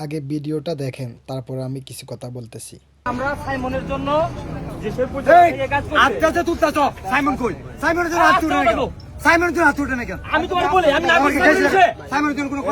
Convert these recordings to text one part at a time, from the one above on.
আগে ভিডিওটা দেখেন, তারপরে আমি কিছু কথা বলতেছি। আমরা সাইমনের জন্য যে সে পর্যন্ত কাজ করছে আচ্ছা আচ্ছা তুই তা সাইমন কই সাইমনের জন্য হাত তুলে না কেন সাইমনের জন্য হাত তুলে না কেন আমি তোমার বলি আমি না করতে বলছে সাইমনের জন্য কোনো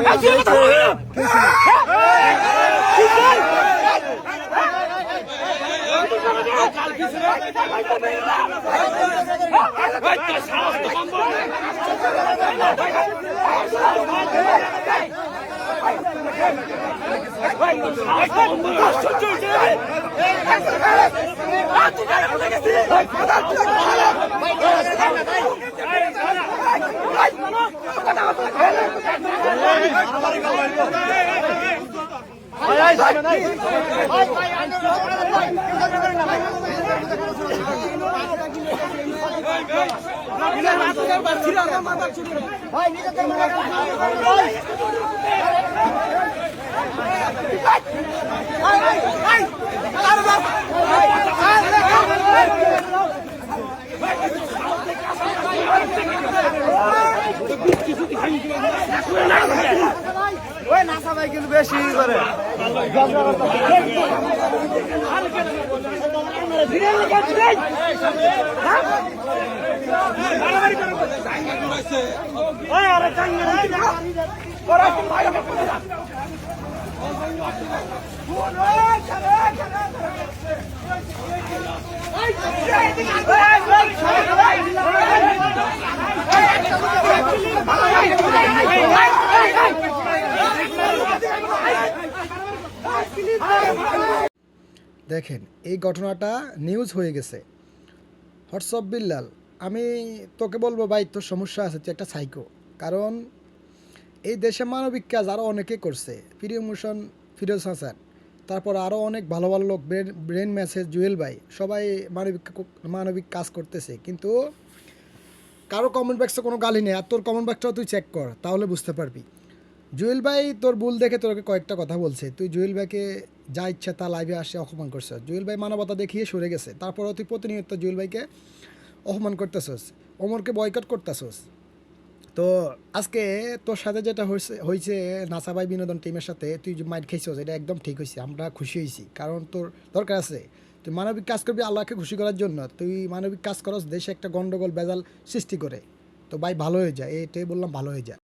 ওই নাসা ভাই কিন্তু বেশি করে দেখেন, এই ঘটনাটা নিউজ হয়ে গেছে। হোয়াটসঅ্যাপ বিল্লাল, আমি তোকে বলবো ভাই, তোর সমস্যা আছে, তুই একটা সাইকো। কারণ এই দেশে মানবিক কাজ আরও অনেকে করছে, প্রিয় মোশন, ফিরোজ হাসান, তারপর আরও অনেক ভালো ভালো লোক, ব্রেন ম্যাসেজ, জুয়েল ভাই, সবাই মানবিক কাজ করতেছে। কিন্তু কারো কমেন্ট বক্সে কোনো গালি নেই। আর তোর কমেন্ট বক্সটাও তুই চেক কর, তাহলে বুঝতে পারবি। জুয়েল ভাই তোর ভুল দেখে তোকে কয়েকটা কথা বলছে, তুই জুয়েল ভাইকে যা ইচ্ছা তা লাইভে আসে অপমান করছিস। জুয়েল ভাই মানবতা দেখিয়ে সরে গেছে, তারপরেও তুই প্রতিনিয়ত জুয়েল ভাইকে অপমান করতেছস, ওমরকে বয়কট করতেছস। তো আজকে তোর সাথে যেটা হয়েছে নাসা ভাই বিনোদন টিমের সাথে, তুই যে মাইট খাইছস, এটা একদম ঠিক হয়েছে। আমরা খুশি হয়েছি, কারণ তোর দরকার আছে। তুই মানবিক কাজ করবি আল্লাহকে খুশি করার জন্য, তুই মানবিক কাজ করস দেশে একটা গন্ডগোল বেজাল সৃষ্টি করে। তো ভাই ভালো হয়ে যায়, এটাই বললাম, ভালো হয়ে যায়।